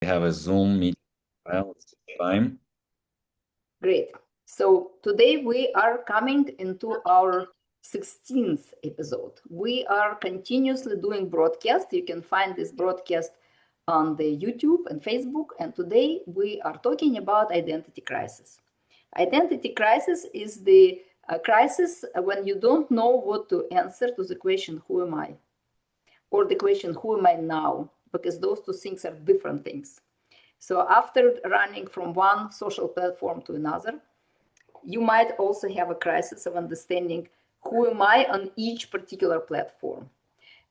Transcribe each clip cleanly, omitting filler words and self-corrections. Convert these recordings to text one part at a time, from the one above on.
have a Zoom meeting. Well, it's time. Great. So today we are coming into our 16th episode. We are continuously doing broadcast. You can find this broadcast on the YouTube and Facebook. And today we are talking about identity crisis. Identity crisis is the crisis when you don't know what to answer to the question, who am I? Or the question, who am I now? Because those two things are different things. So after running from one social platform to another, you might also have a crisis of understanding who am I on each particular platform.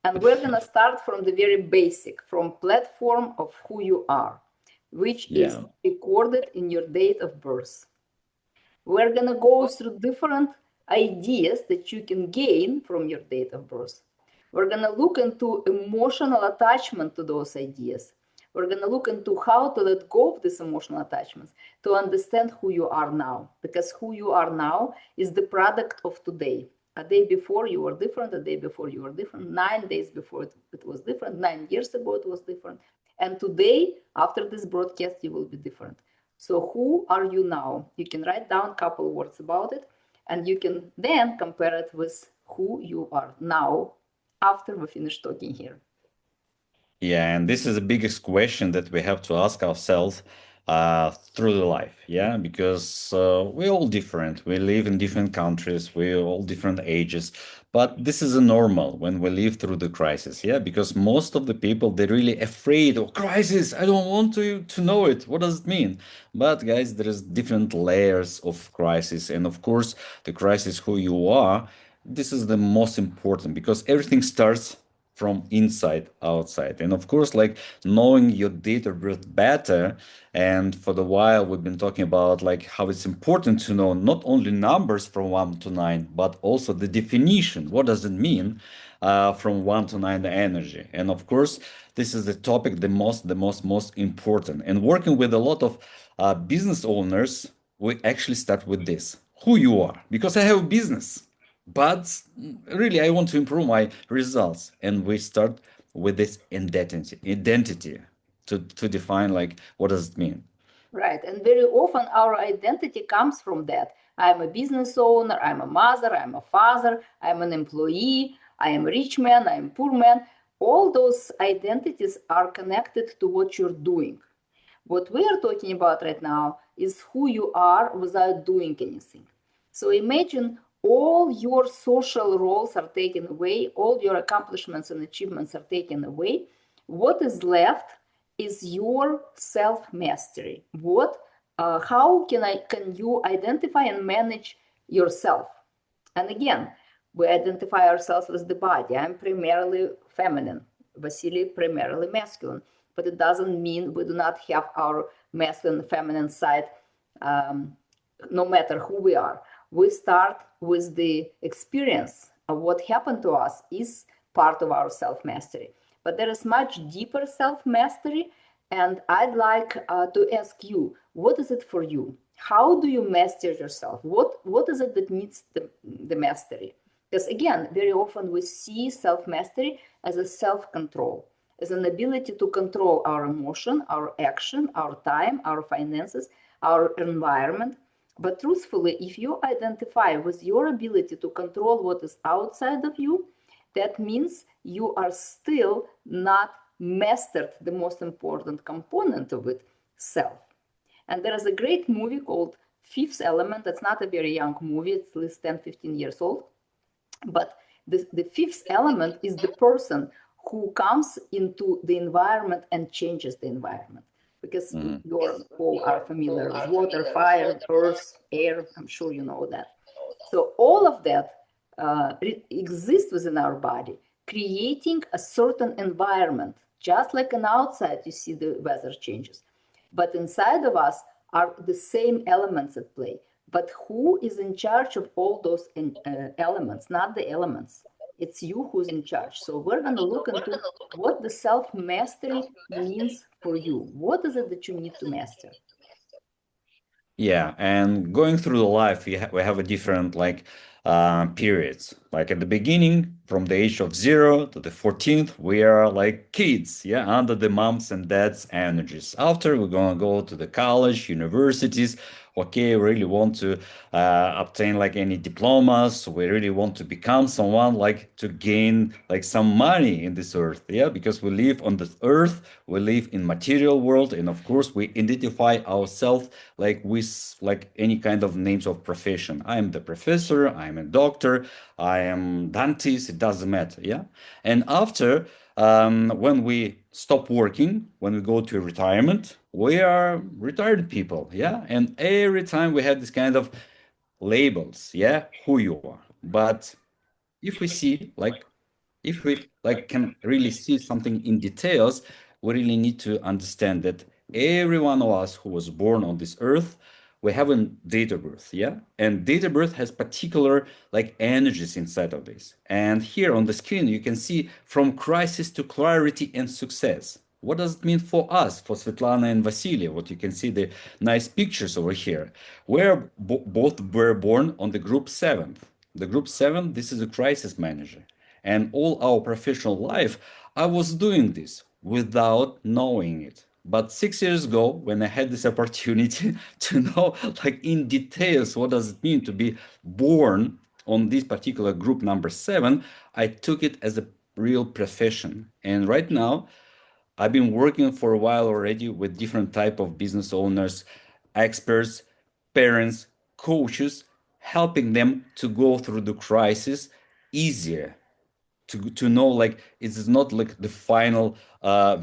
And we're going to start from the very basic, from platform of who you are, which is recorded in your date of birth. We're going to go through different ideas that you can gain from your date of birth. We're going to look into emotional attachment to those ideas. We're going to look into how to let go of these emotional attachments to understand who you are now, because who you are now is the product of today. A day before you were different, a day before you were different, 9 days before it was different, 9 years ago it was different. And today, after this broadcast, you will be different. So who are you now? You can write down a couple words about it, and you can then compare it with who you are now after we finish talking here. Yeah, and this is the biggest question that we have to ask ourselves through the life. Yeah, because we're all different. We live in different countries. We're all different ages. But this is a normal when we live through the crisis. Yeah, because most of the people, they're really afraid of crisis. I don't want to know it. What does it mean? But guys, there is different layers of crisis. And of course, the crisis who you are, this is the most important because everything starts from inside outside. And of course, like knowing your date of birth better, and for the while we've been talking about like how it's important to know not only numbers from 1 to 9 but also the definition. What does it mean from 1 to 9, the energy? And of course, this is the topic, the most important. And working with a lot of business owners, we actually start with this: who you are, because I have a business, but really I want to improve my results. And we start with this identity to define like what does it mean. Right. And very often our identity comes from that. I'm a business owner, I'm a mother, I'm a father, I'm an employee, I am a rich man, I'm a poor man. All those identities are connected to what you're doing. What we are talking about right now is who you are without doing anything. So imagine all your social roles are taken away, all your accomplishments and achievements are taken away. What is left is your self-mastery. How can you identify and manage yourself? And again, we identify ourselves with the body. I'm primarily feminine, Vasili primarily masculine, but it doesn't mean we do not have our masculine and feminine side no matter who we are. We start with the experience of what happened to us is part of our self-mastery. But there is much deeper self-mastery, and I'd like to ask you, what is it for you? How do you master yourself? What is it that needs the mastery? Because again, very often we see self-mastery as a self-control, as an ability to control our emotion, our action, our time, our finances, our environment. But truthfully, if you identify with your ability to control what is outside of you, that means you are still not mastered the most important component of it, self. And there is a great movie called Fifth Element. That's not a very young movie, it's at least 10, 15 years old. But the fifth element is the person who comes into the environment and changes the environment. Because you all are familiar with water, fire, earth, air. I'm sure you know that. So all of that exists within our body, creating a certain environment. Just like an outside, you see the weather changes. But inside of us are the same elements at play. But who is in charge of all those elements? Not the elements. It's you who's in charge. So we're going to look into what the self-mastery means for you. What is it that you need to master? Yeah, and going through the life, we have a different like periods. Like at the beginning, from the age of 0 to the 14th, we are like kids, yeah, under the moms and dads' energies. After, we're gonna go to the college, universities. Okay, we really want to obtain like any diplomas. We really want to become someone like to gain like some money in this earth, yeah, because we live on this earth, we live in material world, and of course we identify ourselves like with like any kind of names of profession. I am the professor, I am a doctor, I am dentist, it doesn't matter, yeah. And after, when we stop working, when we go to retirement, we are retired people, yeah. And every time we have this kind of labels, yeah, who you are. But if we see like if we like can really see something in details, we really need to understand that every one of us who was born on this earth, we have a date of birth, yeah? And date of birth has particular like energies inside of this. And here on the screen, you can see from crisis to clarity and success. What does it mean for us, for Svetlana and Vasili? What you can see the nice pictures over here. We're both were born on the group 7th. The group 7, this is a crisis manager. And all our professional life, I was doing this without knowing it. But 6 years ago, when I had this opportunity to know, like in details, what does it mean to be born on this particular group number 7, I took it as a real profession. And right now, I've been working for a while already with different type of business owners, experts, parents, coaches, helping them to go through the crisis easier, to know like it is not like the final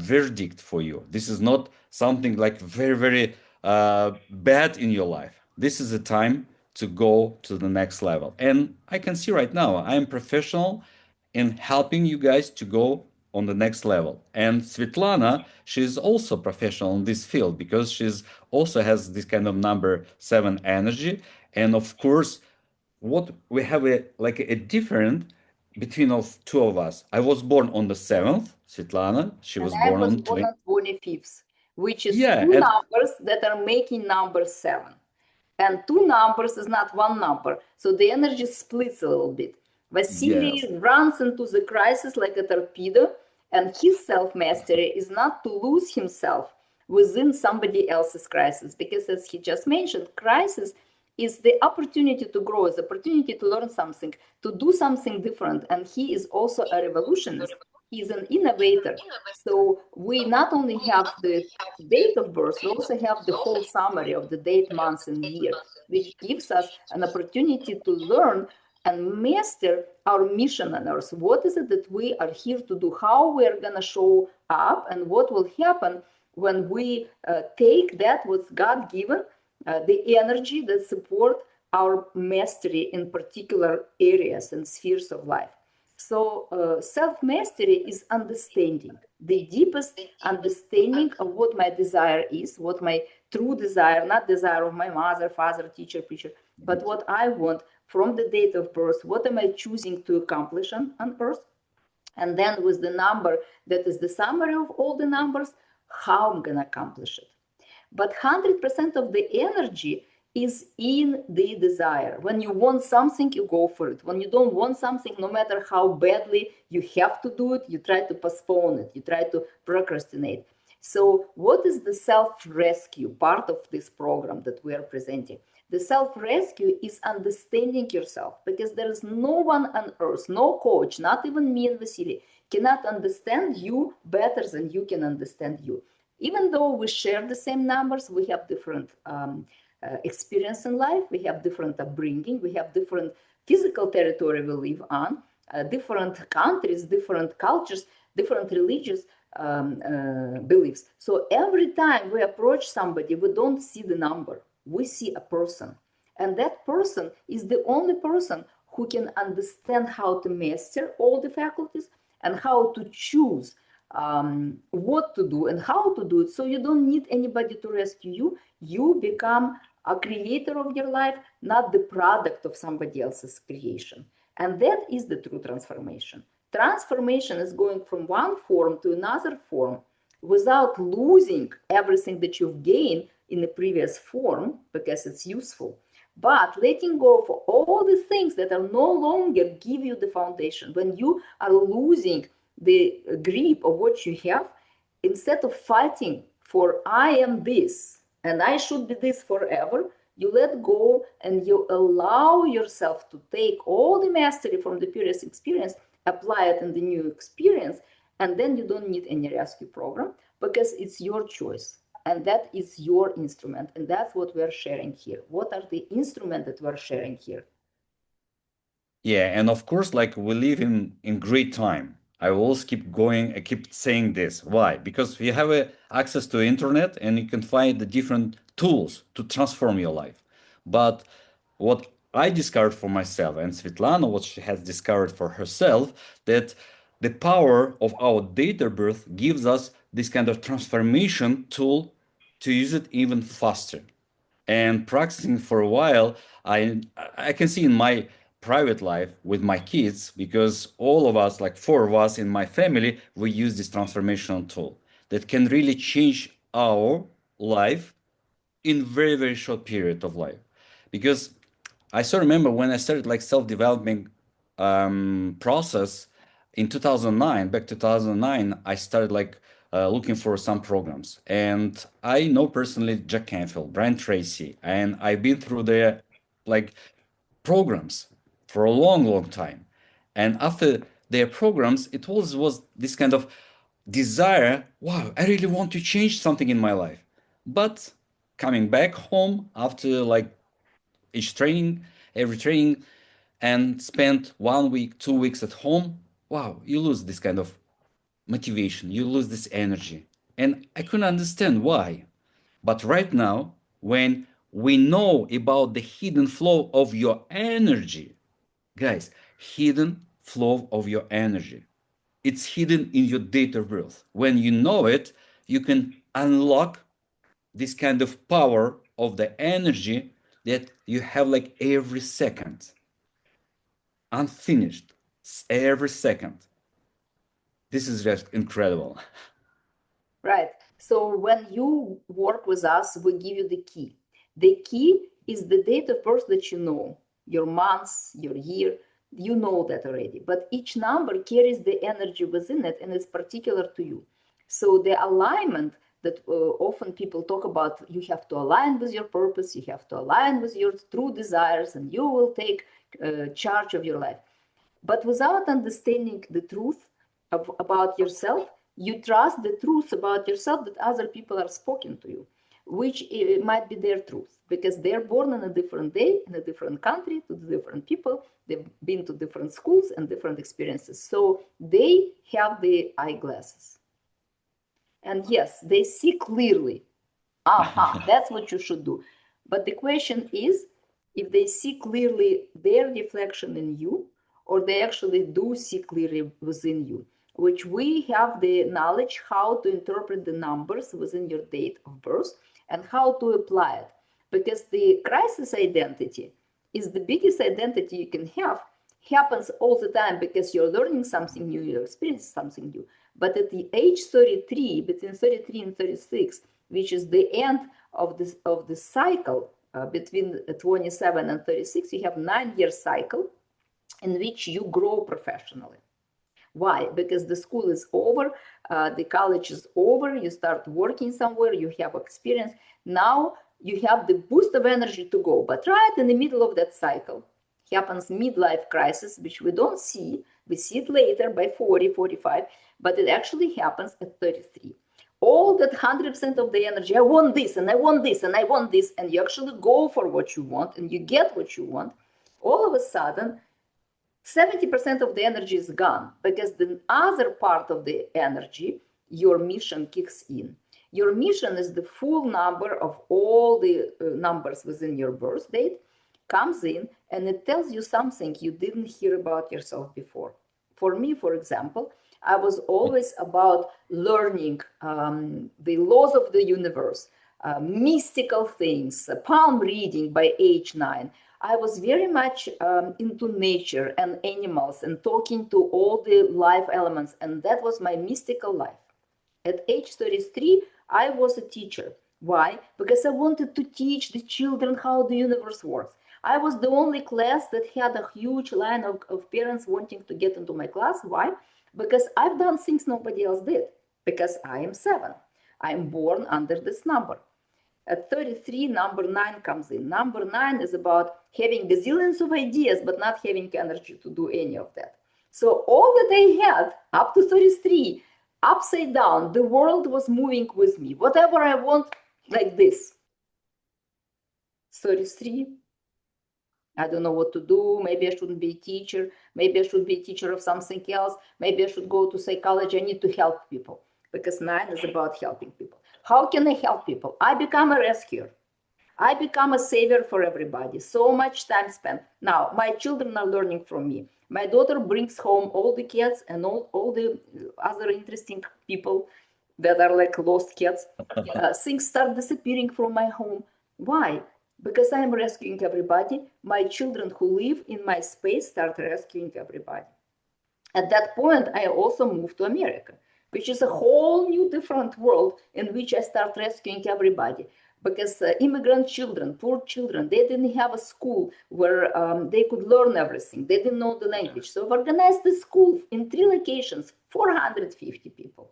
verdict for you. This is not something like very bad in your life. This is a time to go to the next level. And I can see right now I am professional in helping you guys to go on the next level. And Svetlana, she's also professional in this field because she's also has this kind of number 7 energy. And of course, what we have a like a different between of two of us. I was born on the 7th, Svetlana. She And was I born was on born 20. on 25th, which is Yeah, two and numbers that are making number 7. And two numbers is not one number. So the energy splits a little bit. Vasily yes, runs into the crisis like a torpedo, and his self mastery is not to lose himself within somebody else's crisis. Because, as he just mentioned, crisis is the opportunity to grow, is the opportunity to learn something, to do something different. And he is also a revolutionist, he's an innovator. So we not only have the date of birth, we also have the whole summary of the date, months, and year, which gives us an opportunity to learn and master our mission on earth. What is it that we are here to do? How we are going to show up, and what will happen when we take that what's God given, the energy that support our mastery in particular areas and spheres of life. So self-mastery is understanding, the deepest understanding of what my desire is, what my true desire, not desire of my mother, father, teacher, preacher, but what I want from the date of birth, what am I choosing to accomplish on earth? And then with the number that is the summary of all the numbers, how I'm going to accomplish it. But 100% of the energy is in the desire. When you want something, you go for it. When you don't want something, no matter how badly you have to do it, you try to postpone it, you try to procrastinate. So, what is the self rescue part of this program that we are presenting? The self rescue is understanding yourself, because there is no one on earth, no coach, not even me and Vasily, cannot understand you better than you can understand you. Even though we share the same numbers, we have different experience in life, we have different upbringing, we have different physical territory we live on, different countries, different cultures, different religious beliefs. So every time we approach somebody, we don't see the number, we see a person. And that person is the only person who can understand how to master all the faculties and how to choose what to do and how to do it. So you don't need anybody to rescue you. You become a creator of your life, not the product of somebody else's creation. And that is the true transformation. Transformation is going from one form to another form without losing everything that you've gained in the previous form, because it's useful, But letting go of all the things that are no longer give you the foundation, when you are losing the grip of what you have, instead of fighting for I am this and I should be this forever, you let go and you allow yourself to take all the mastery from the previous experience, apply it in the new experience, and then you don't need any rescue program because it's your choice. And that is your instrument. And that's what we're sharing here. What are the instruments that we're sharing here? Yeah, and of course, like we live in great time. I will always keep going. I keep saying this. Why? Because you have access to internet and you can find the different tools to transform your life. But what I discovered for myself and Svetlana, what she has discovered for herself, that the power of our data birth gives us this kind of transformation tool to use it even faster. And practicing for a while, I can see in my private life with my kids, because all of us, like four of us in my family, we use this transformational tool that can really change our life in very short period of life. Because I still remember when I started like self-development process in 2009, back 2009, I started like looking for some programs. And I know personally Jack Canfield, Brian Tracy, and I've been through their like programs for a long time. And after their programs, it was this kind of desire, wow, I really want to change something in my life. But coming back home after like each training, every training, and spend 1 week, 2 weeks at home, wow, you lose this kind of motivation, you lose this energy. And I couldn't understand why. But right now, when we know about the hidden flow of your energy, guys, hidden flow of your energy, it's hidden in your date of birth. When you know it, you can unlock this kind of power of the energy that you have like every second, unfinished, every second. This is just incredible. Right. So when you work with us, we give you the key. The key is the date of birth that you know, your months, your year, you know that already. But each number carries the energy within it and it's particular to you. So the alignment that often people talk about, you have to align with your purpose, you have to align with your true desires, and you will take charge of your life. But without understanding the truth about yourself, you trust the truth about yourself that other people are spoken to you, which might be their truth because they're born on a different day, in a different country, to the different people. They've been to different schools and different experiences. So they have the eyeglasses. And yes, they see clearly. Aha, that's what you should do. But the question is if they see clearly their reflection in you, or they actually do see clearly within you, which we have the knowledge how to interpret the numbers within your date of birth and how to apply it. Because the crisis identity is the biggest identity you can have, happens all the time because you're learning something new, you're experiencing something new. But at the age 33, between 33 and 36, which is the end of the cycle between 27 and 36, you have 9-year cycle in which you grow professionally. Why? Because the school is over, the college is over, you start working somewhere, you have experience. Now you have the boost of energy to go. But right in the middle of that cycle happens midlife crisis, which we don't see. We see it later by 40, 45, but it actually happens at 33. All that 100% of the energy, I want this, and I want this, and I want this, and you actually go for what you want, and you get what you want. All of a sudden, 70% of the energy is gone because the other part of the energy, your mission, kicks in. Your mission is the full number of all the numbers within your birth date, comes in, and it tells you something you didn't hear about yourself before. For me, for example, I was always about learning the laws of the universe, mystical things, palm reading by age 9. I was very much into nature and animals and talking to all the life elements, and that was my mystical life. At age 33, I was a teacher. Why? Because I wanted to teach the children how the universe works. I was the only class that had a huge line of parents wanting to get into my class. Why? Because I've done things nobody else did. Because I am 7. I am born under this number. At 33, number 9 comes in. Number 9 is about having gazillions of ideas, but not having energy to do any of that. So all that I had up to 33, upside down, the world was moving with me. Whatever I want, like this. 33, I don't know what to do. Maybe I shouldn't be a teacher. Maybe I should be a teacher of something else. Maybe I should go to psychology. I need to help people because 9 is about helping people. How can I help people? I become a rescuer. I become a savior for everybody. So much time spent. Now, my children are learning from me. My daughter brings home all the cats and all the other interesting people that are like lost cats. Things start disappearing from my home. Why? Because I am rescuing everybody. My children who live in my space start rescuing everybody. At that point, I also moved to America, which is a whole new different world in which I start rescuing everybody. Because immigrant children, poor children, they didn't have a school where they could learn everything. They didn't know the language. So I've organized the school in 3 locations, 450 people.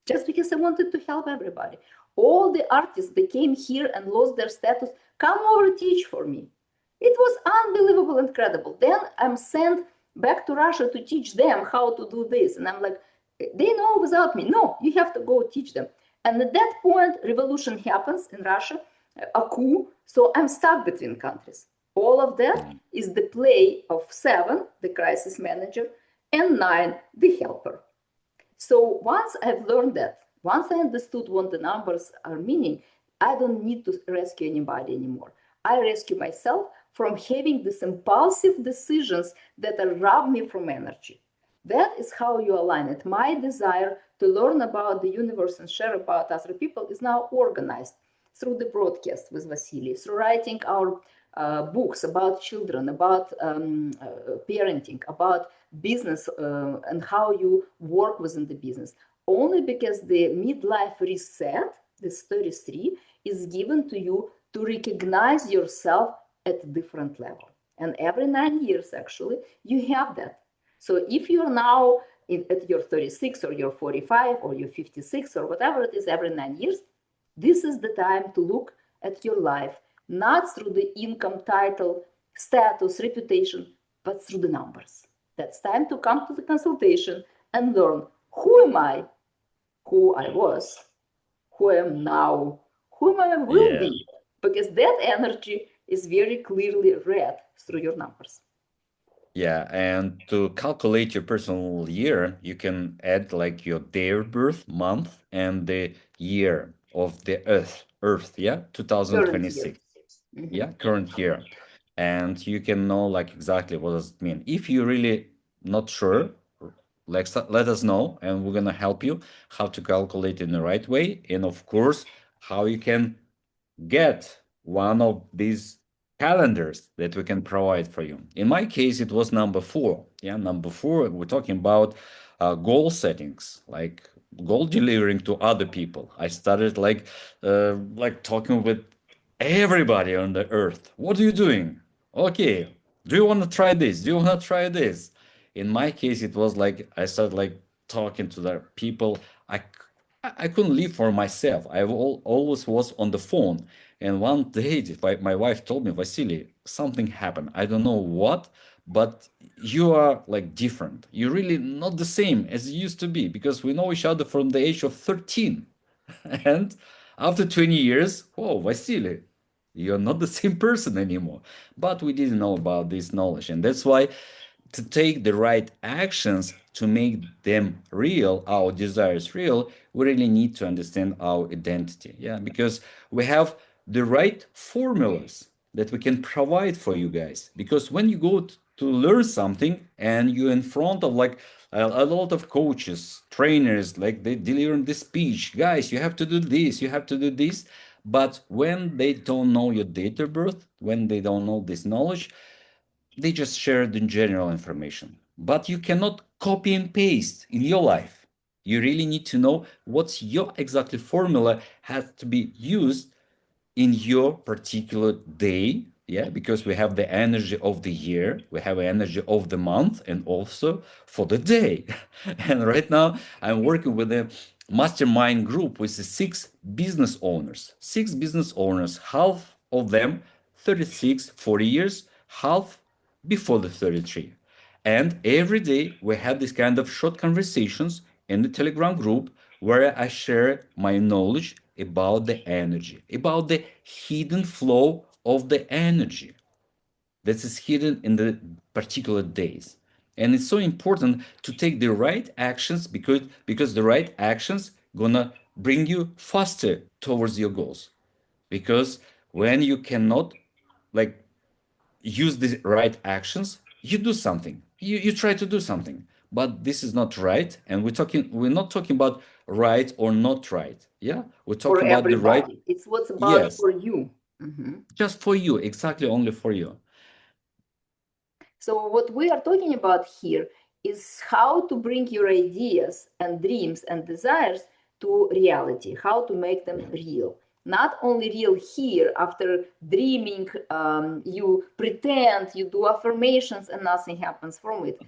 Just because I wanted to help everybody. All the artists that came here and lost their status, come over, teach for me. It was unbelievable, incredible. Then I'm sent back to Russia to teach them how to do this. And I'm like, they know without me. No, you have to go teach them. And at that point, revolution happens in Russia, a coup. So I'm stuck between countries. All of that is the play of 7, the crisis manager, and 9, the helper. So once I've learned that, once I understood what the numbers are meaning, I don't need to rescue anybody anymore. I rescue myself from having these impulsive decisions that rob me from energy. That is how you align it. My desire to learn about the universe and share about other people is now organized through the broadcast with Vasili, through writing our books about children, about parenting, about business and how you work within the business. Only because the midlife reset, this 33, is given to you to recognize yourself at a different level. And every 9 years, actually, you have that. So if you're now at your 36 or your 45 or your 56 or whatever it is, every 9 years, this is the time to look at your life, not through the income, title, status, reputation, but through the numbers. That's time to come to the consultation and learn who am I, who I was, who I am now, who I will be, because that energy is very clearly read through your numbers. Yeah, and to calculate your personal year, you can add like your day of birth, month, and the year of the Earth, yeah, Current year. 2026. Yeah, current year. And you can know like exactly what does it mean. If you're really not sure, like let us know and we're gonna help you how to calculate in the right way. And of course, how you can get one of these calendars that we can provide for you. In my case, it was number 4. Yeah, number 4, we're talking about goal settings, like goal delivering to other people. I started like talking with everybody on the earth. What are you doing? Okay, do you want to try this? Do you want to try this? In my case, it was like I started like talking to the people. I couldn't live for myself. Always was on the phone. And one day, my wife told me, Vasily, something happened. I don't know what, but you are like different. You're really not the same as you used to be because we know each other from the age of 13. And after 20 years, whoa, Vasily, you're not the same person anymore. But we didn't know about this knowledge. And that's why to take the right actions to make them real, our desires real, we really need to understand our identity. Yeah, because we have the right formulas that we can provide for you guys. Because when you go to learn something and you're in front of like a lot of coaches, trainers, like they delivering the speech, guys, you have to do this, you have to do this. But when they don't know your date of birth, when they don't know this knowledge, they just share the general information. But you cannot copy and paste in your life. You really need to know what's your exactly formula has to be used in your particular day, Yeah, because we have the energy of the year, we have energy of the month, and also for the day. And right now, I'm working with a mastermind group with the six business owners, half of them 36, 40 years, half before the 33. And every day we have this kind of short conversations in the Telegram group where I share my knowledge about the energy, about the hidden flow of the energy that is hidden in the particular days. And it's so important to take the right actions because the right actions gonna bring you faster towards your goals. Because when you cannot like use the right actions, you do something. You try to do something, but this is not right. And we're not talking about right or not right. Yeah, we're For talking about the right. everybody. It's what's about Yes, for you. Mhm. just for you, exactly only for you. So what we are talking about here is how to bring your ideas and dreams and desires to reality, how to make them real. Not only real here after dreaming, you pretend, you do affirmations and nothing happens from it.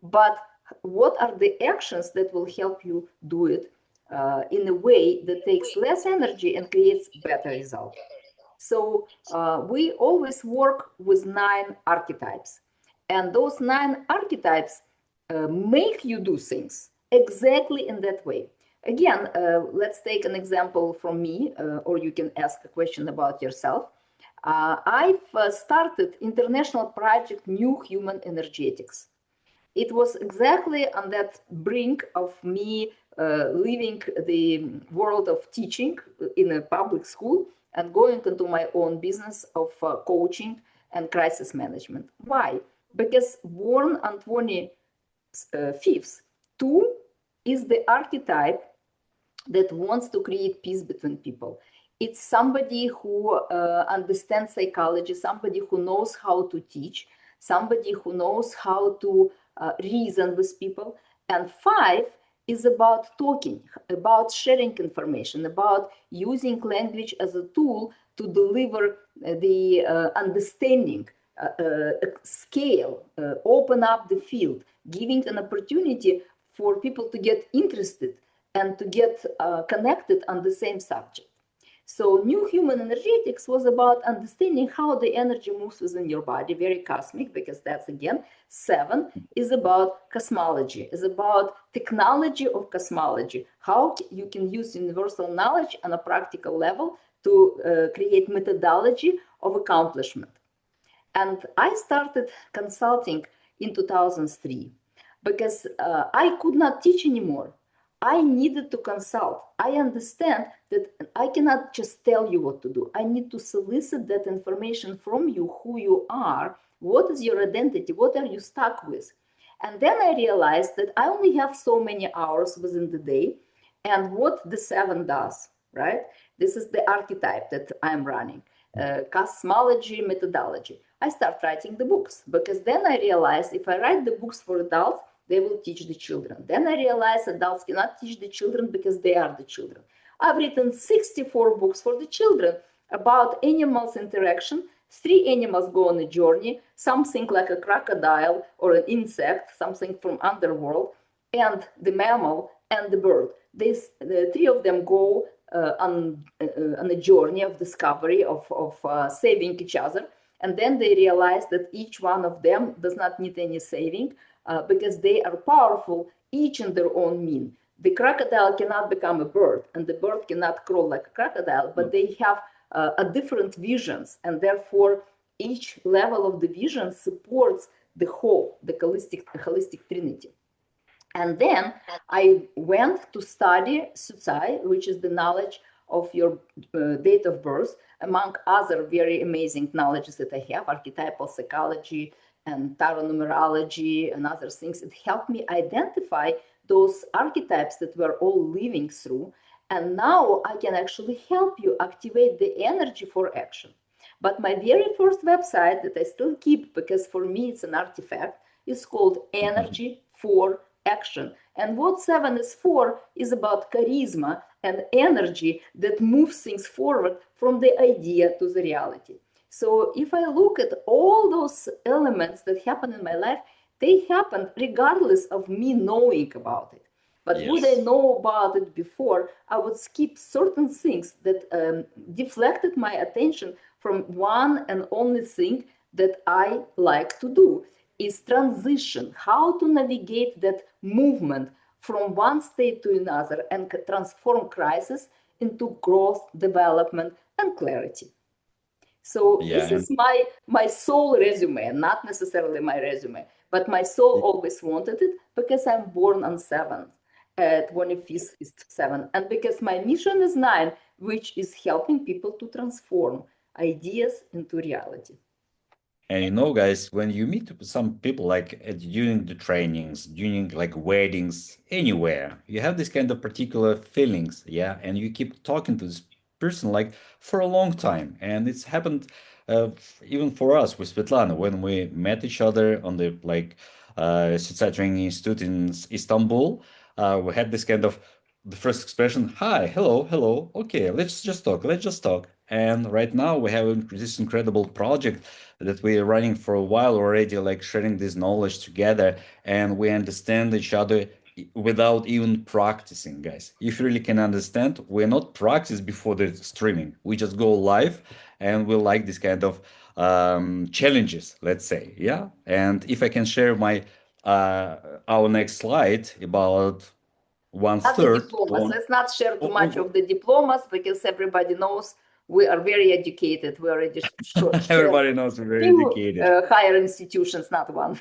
But what are the actions that will help you do it in a way that takes less energy and creates better result? So we always work with 9 archetypes. And those 9 archetypes make you do things exactly in that way. Again, let's take an example from me, or you can ask a question about yourself. I've started international project New Human Energetics. It was exactly on that brink of me leaving the world of teaching in a public school and going into my own business of coaching and crisis management. Why? Because born on 25th, 2 is the archetype that wants to create peace between people. It's somebody who understands psychology, somebody who knows how to teach, somebody who knows how to reason with people. And 5 is about talking, about sharing information, about using language as a tool to deliver the understanding, scale, open up the field, giving an opportunity for people to get interested and to get connected on the same subject. So New Human Energetics was about understanding how the energy moves within your body, very cosmic, because that's again, 7 is about cosmology, is about technology of cosmology, how you can use universal knowledge on a practical level to create methodology of accomplishment. And I started consulting in 2003 because I could not teach anymore. I needed to consult. I understand that I cannot just tell you what to do. I need to solicit that information from you, who you are, what is your identity, what are you stuck with. And then I realized that I only have so many hours within the day and what the 7 does, right? This is the archetype that I'm running, cosmology methodology. I start writing the books because then I realized if I write the books for adults, they will teach the children. Then I realized adults cannot teach the children because they are the children. I've written 64 books for the children about animals interaction. 3 animals go on a journey, something like a crocodile or an insect, something from underworld, and the mammal and the bird. The 3 of them go on a journey of discovery, of saving each other. And then they realize that each one of them does not need any saving because they are powerful, each in their own mean. The crocodile cannot become a bird, and the bird cannot crawl like a crocodile, but they have a different visions, and therefore each level of the vision supports the whole, the holistic trinity. And then I went to study Sutsai, which is the knowledge of your date of birth, among other very amazing knowledges that I have, archetypal psychology and tarot numerology and other things. It helped me identify those archetypes that we're all living through. And now I can actually help you activate the energy for action. But my very first website that I still keep, because for me it's an artifact, is called Energy for Action. And what 7 is for is about charisma and energy that moves things forward from the idea to the reality. So if I look at all those elements that happen in my life, they happened regardless of me knowing about it. But would I Yes. know about it before, I would skip certain things that deflected my attention from one and only thing that I like to do, is transition, how to navigate that movement from one state to another and transform crisis into growth, development, and clarity. So Yeah. this is my soul resume, not necessarily my resume, but my soul always wanted it because I'm born on 7th, 25th is 7, and because my mission is 9, which is helping people to transform ideas into reality. And you know, guys, when you meet some people like during the trainings, during like weddings, anywhere, you have this kind of particular feelings, yeah, and you keep talking to this person like for a long time, and it's happened even for us with Svetlana when we met each other on the like Suicide Training Institute in Istanbul. We had this kind of the first expression, hi, hello, hello, okay, let's just talk. And right now we have this incredible project that we are running for a while already, like sharing this knowledge together, and we understand each other without even practicing, guys. If you really can understand, we're not practice before the streaming. We just go live, and we like this kind of challenges, let's say, yeah. And if I can share my our next slide about one Not the third. diplomas. One, Let's not share too oh, much of the diplomas because everybody knows we are very educated. We already shared everybody knows we're very few educated. higher institutions, not one.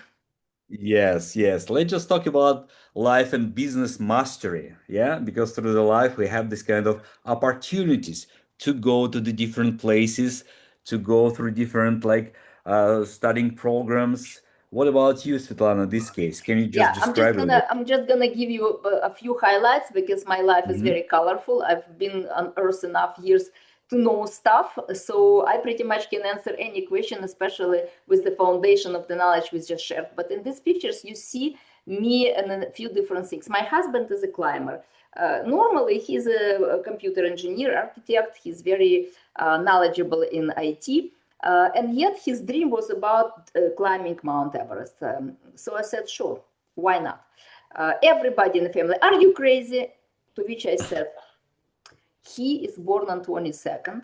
Yes, yes. Let's just talk about life and business mastery. Yeah, because through the life we have this kind of opportunities to go to the different places, to go through different like studying programs. What about you, Svetlana, in this case? Can you just Yeah, describe a little bit? I'm just gonna give you a few highlights because my life is Hmm. very colorful. I've been on Earth enough years to know stuff, so I pretty much can answer any question, especially with the foundation of the knowledge we just shared. But in these pictures, you see me and a few different things. My husband is a climber. Normally, he's a computer engineer, architect. He's very knowledgeable in IT. And yet his dream was about climbing Mount Everest. So I said, sure, why not? Everybody in the family, are you crazy? To which I said, he is born on 22nd.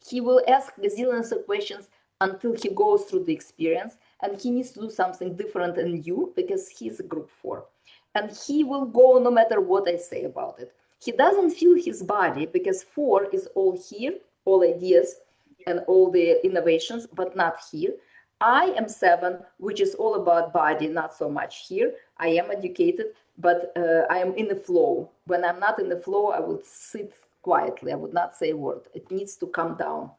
He will ask gazillions of questions until he goes through the experience, and he needs to do something different than you because he's a group 4. And he will go no matter what I say about it. He doesn't feel his body because 4 is all here, all ideas and all the innovations, but not here. I am 7, which is all about body, not so much here. I am educated, but I am in the flow. When I'm not in the flow, I would sit quietly. I would not say a word. It needs to come down.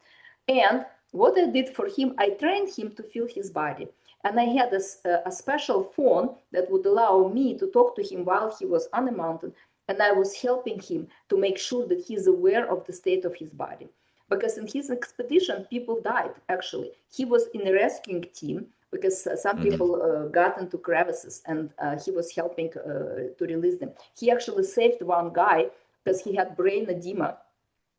And what I did for him, I trained him to feel his body. And I had a special phone that would allow me to talk to him while he was on the mountain. And I was helping him to make sure that he's aware of the state of his body. Because in his expedition, people died, actually. He was in a rescuing team because some Hmm. people got into crevices and he was helping to release them. He actually saved one guy because he had brain edema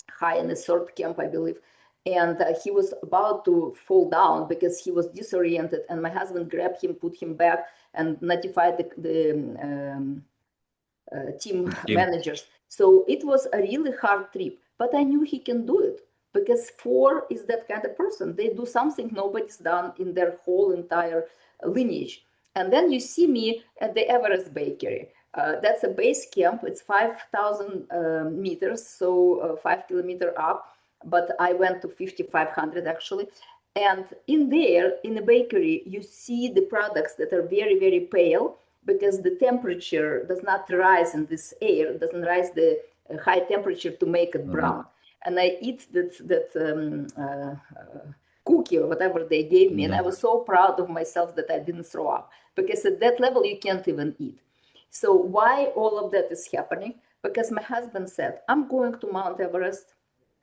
high in the 3rd camp, I believe. And he was about to fall down because he was disoriented. And my husband grabbed him, put him back, and notified the team Team. managers. So it was a really hard trip, but I knew he can do it because 4 is that kind of person. They do something nobody's done in their whole entire lineage. And then you see me at the Everest Bakery. That's a base camp. It's 5,000 meters, so 5 kilometers up. But I went to 5,500 actually. And in there, in the bakery, you see the products that are very, very pale because the temperature does not rise in this air, doesn't rise the high temperature to make it Hmm. brown. And I eat that cookie or whatever they gave me, and I was so proud of myself that I didn't throw up because at that level you can't even eat. So why all of that is happening? Because my husband said, I'm going to Mount Everest.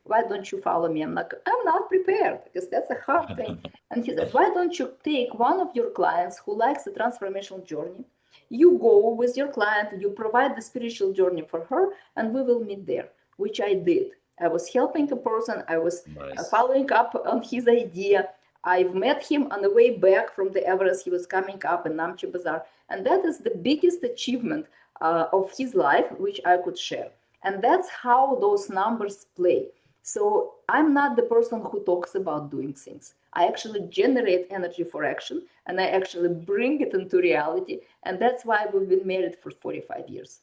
Why don't you follow me? I'm not prepared because that's a hard thing. And he said, why don't you take one of your clients who likes the transformational journey? You go with your client, you provide the spiritual journey for her, and we will meet there, which I did. I was helping a person. I was Nice. following up on his idea. I've met him on the way back from the Everest. He was coming up in Namche Bazaar. And that is the biggest achievement of his life, which I could share. And that's how those numbers play. So I'm not the person who talks about doing things. I actually generate energy for action and I actually bring it into reality. And that's why we've been married for 45 years.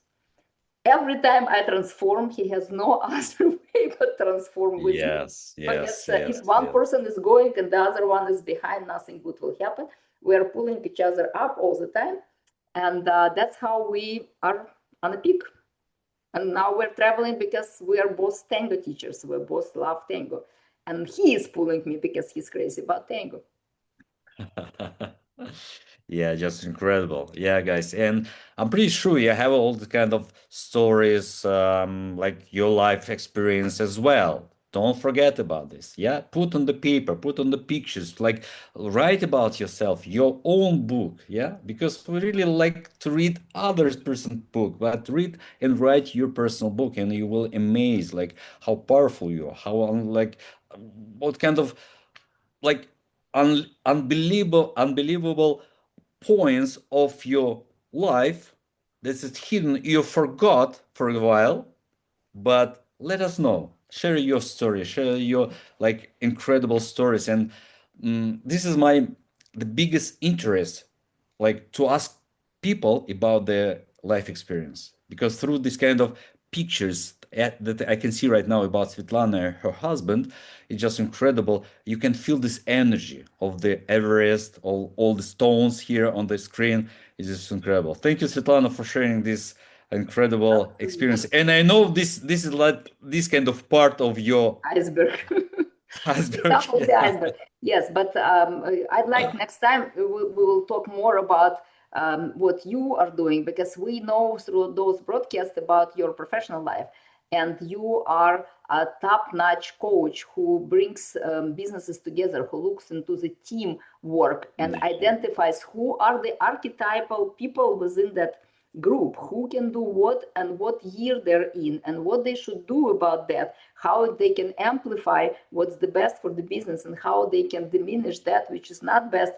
Every time I transform, he has no other way but transform with me. Yes, Because yes, if yes, one yes. person is going and the other one is behind, nothing good will happen. We are pulling each other up all the time. And that's how we are on a peak. And now we're traveling because we are both tango teachers. We both love tango. And he is pulling me because he's crazy about tango. Yeah, just incredible. Yeah, guys. And I'm pretty sure you have all the kind of stories, like your life experience as well. Don't forget about this. Yeah, put on the paper, put on the pictures, like write about yourself, your own book. Yeah, because we really like to read others' person's book, but read and write your personal book, and you will amaze like how powerful you are, how like what kind of like unbelievable points of your life that is hidden you forgot for a while, but let us know. Share your story, share your like incredible stories. And this is my the biggest interest, like to ask people about their life experience, because through this kind of pictures that I can see right now about Svetlana and her husband, it's just incredible. You can feel this energy of the Everest, all the stones here on the screen. It's just incredible. Thank you, Svetlana, for sharing this incredible experience. Absolutely. And I know this is like this kind of part of your Iceberg. The iceberg. top of the iceberg. Yes, but I'd like next time we will talk more about what you are doing because we know through those broadcasts about your professional life. And you are a top-notch coach who brings businesses together, who looks into the team work and identifies who are the archetypal people within that group, who can do what and what year they're in and what they should do about that, how they can amplify what's the best for the business and how they can diminish that which is not best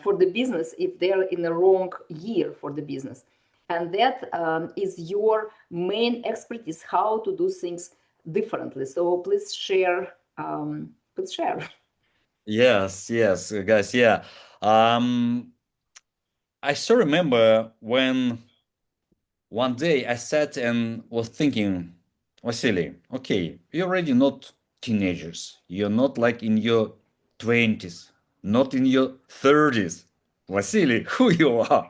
for the business if they're in the wrong year for the business. And that is your main expertise, how to do things differently. So please share. Please share. Yes, yes, guys, yeah. I still remember when one day I sat and was thinking, Vasily, okay, you're already not teenagers. You're not like in your 20s, not in your 30s. Vasily, who you are?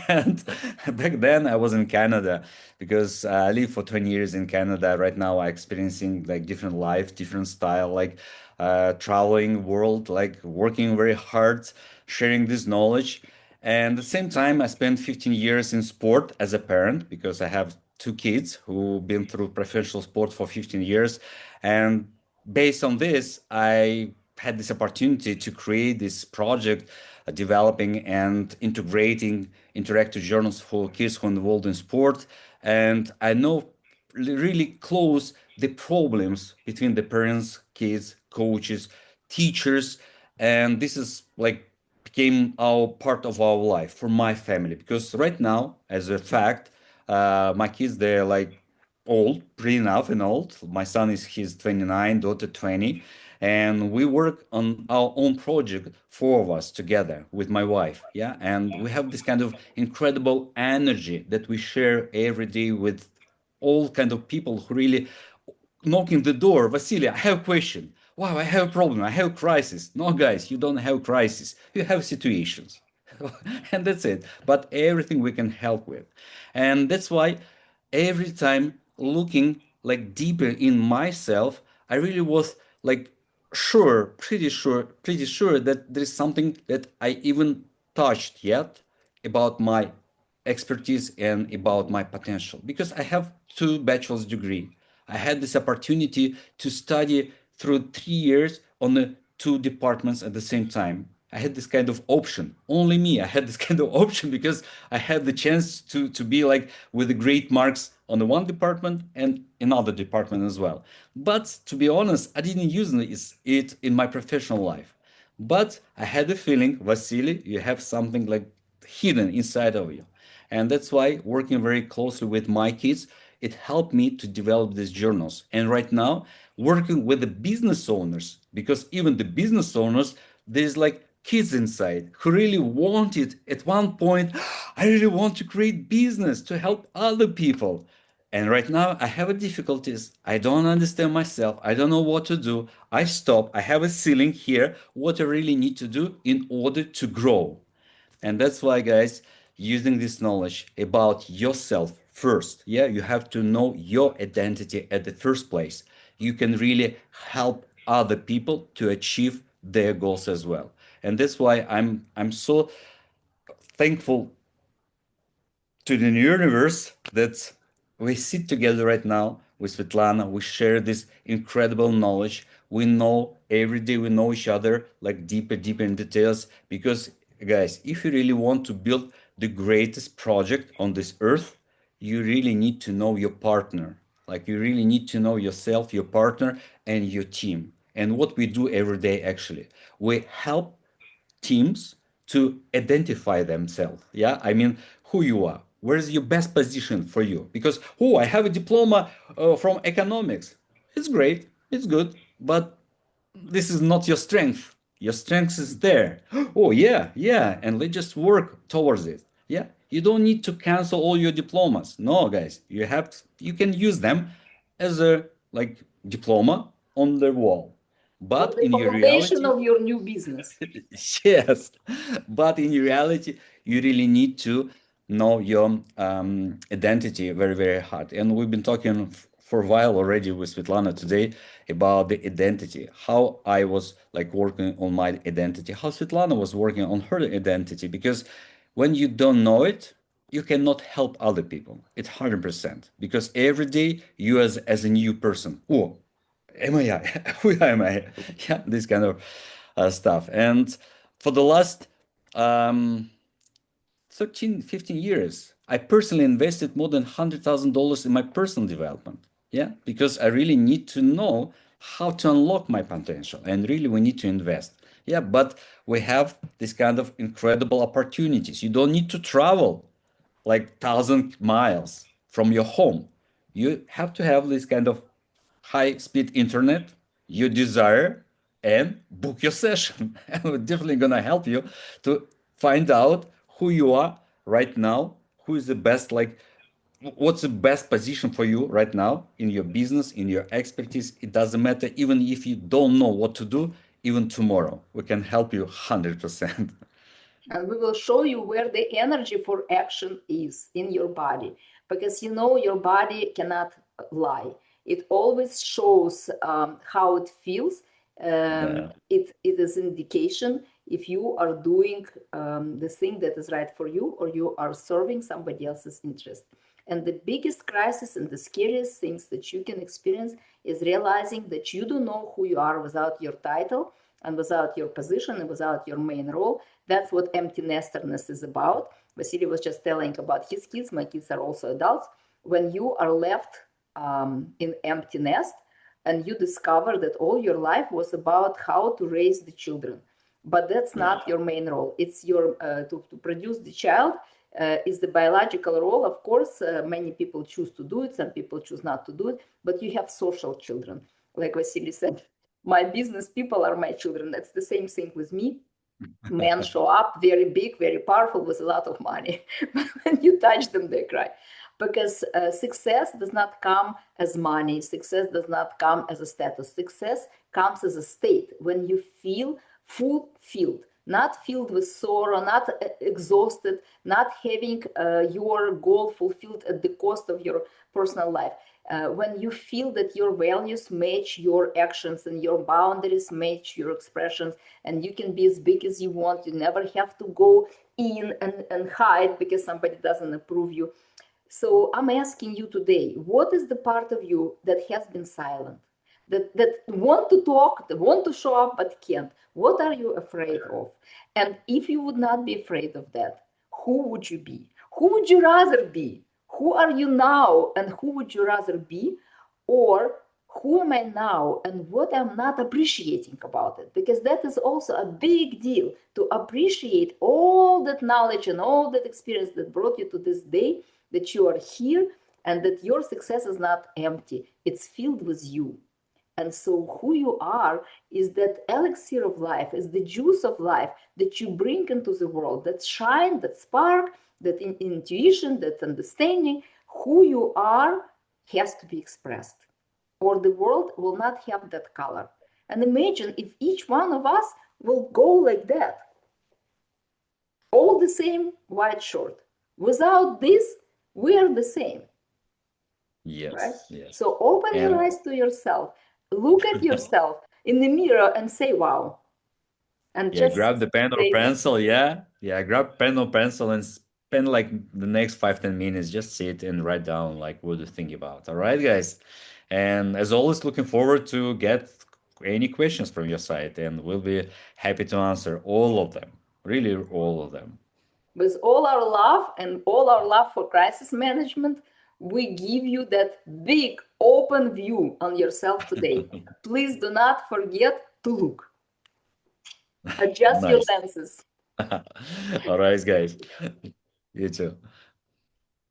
And back then I was in Canada because I lived for 20 years in Canada. Right now I'm experiencing like different life, different style, like traveling world, like working very hard, sharing this knowledge. And at the same time, I spent 15 years in sport as a parent because I have two kids who've been through professional sport for 15 years. And based on this, I had this opportunity to create this project, developing and integrating interactive journals for kids who are involved in sport. And I know really close the problems between the parents, kids, coaches, teachers, and this is like became our part of our life for my family because right now, as a fact, my kids they're like old, pretty enough and old. My son is he's 29, daughter 20, and we work on our own project, four of us together with my wife. Yeah, and we have this kind of incredible energy that we share every day with all kind of people who really knocking the door. Vasily, I have a question. Wow, I have a problem. I have a crisis. No, guys, you don't have crisis. You have situations. And that's it. But everything we can help with. And that's why every time looking like deeper in myself, I really was like pretty sure that there is something that I even touched yet about my expertise and about my potential because I have two bachelor's degree. I had this opportunity to study through 3 years on the two departments at the same time. I had this kind of option. Only me. I had this kind of option because I had the chance to be like with the great marks on the one department and another department as well. But to be honest, I didn't use it in my professional life. But I had the feeling, Vasily, you have something like hidden inside of you. And that's why working very closely with my kids, it helped me to develop these journals. And right now, working with the business owners, because even the business owners, there's like kids inside who really want it at one point. I really want to create business to help other people. And right now I have a difficulties. I don't understand myself. I don't know what to do. I stop. I have a ceiling here. What I really need to do in order to grow. And that's why, guys, using this knowledge about yourself first, yeah, you have to know your identity at the first place. You can really help other people to achieve their goals as well. And that's why I'm so thankful to the universe that we sit together right now with Svetlana. We share this incredible knowledge. We know every day, we know each other like deeper, deeper in details. Because, guys, if you really want to build the greatest project on this earth, you really need to know your partner. Like, you really need to know yourself, your partner, and your team. And what we do every day, actually, we help teams to identify themselves. Yeah, I mean, who you are. Where is your best position for you? Because, oh, I have a diploma from economics. It's great, it's good, but this is not your strength. Your strength is there. Oh, yeah, yeah, and let's just work towards it. Yeah, you don't need to cancel all your diplomas. No, guys, you can use them as a like diploma on the wall. For But the in your foundation reality, of your new business. yes, but in reality, you really need to know your identity very, very hard. And we've been talking for a while already with Svetlana today about the identity, how I was like working on my identity, how Svetlana was working on her identity. Because when you don't know it, you cannot help other people. It's 100% because every day you as a new person. Oh, am I? Who am I? Yeah, this kind of stuff. And for the last um, 13, 15 years, I personally invested more than $100,000 in my personal development. Yeah, because I really need to know how to unlock my potential and really we need to invest. Yeah, but we have this kind of incredible opportunities. You don't need to travel like 1,000 miles from your home. You have to have this kind of high speed internet you desire and book your session. And we're definitely going to help you to find out who you are right now, who is the best, like, what's the best position for you right now in your business, in your expertise. It doesn't matter, even if you don't know what to do, even tomorrow, we can help you 100%. And we will show you where the energy for action is in your body, because you know your body cannot lie. It always shows how it feels. Yeah. It is indication if you are doing the thing that is right for you or you are serving somebody else's interest. And the biggest crisis and the scariest things that you can experience is realizing that you don't know who you are without your title and without your position and without your main role. That's what empty nesterness is about. Vasily was just telling about his kids. My kids are also adults. When you are left in empty nest and you discover that all your life was about how to raise the children, but that's not your main role. It's your to produce the child is the biological role. Of course, many people choose to do it. Some people choose not to do it. But you have social children, like Vasily said. My business people are my children. That's the same thing with me. Men show up very big, very powerful with a lot of money. But when you touch them, they cry. Because success does not come as money. Success does not come as a status. Success comes as a state when you feel fulfilled, not filled with sorrow, not exhausted, not having your goal fulfilled at the cost of your personal life. When you feel that your values match your actions and your boundaries match your expressions, and you can be as big as you want, you never have to go in and hide because somebody doesn't approve you. So I'm asking you today, what is the part of you that has been silent? That want to talk, that want to show up but can't. What are you afraid of? And if you would not be afraid of that, who would you be? Who would you rather be? who are you now and who would you rather be? Or who am I now and what I'm not appreciating about it? Because that is also a big deal, to appreciate all that knowledge and all that experience that brought you to this day, that you are here and that your success is not empty, it's filled with you. And so who you are is that elixir of life, is the juice of life that you bring into the world, that shine, that spark, that intuition, that understanding. Who you are has to be expressed, or the world will not have that color. And imagine if each one of us will go like that, all the same white shirt. Without this, we are the same, right? Yes, yes. So open your And eyes to yourself, look at yourself in the mirror and say, wow. And yeah, just grab the pen or say that. pencil. Yeah, yeah, grab pen or pencil and spend like the next 5, 10 minutes. Just sit and write down like what you think about. All right, guys. And as always, looking forward to get any questions from your side, and we'll be happy to answer all of them. Really, all of them. With all our love and all our love for crisis management, we give you that big open view on yourself today. Please do not forget to look. Adjust your Nice. lenses. All right, guys. You too.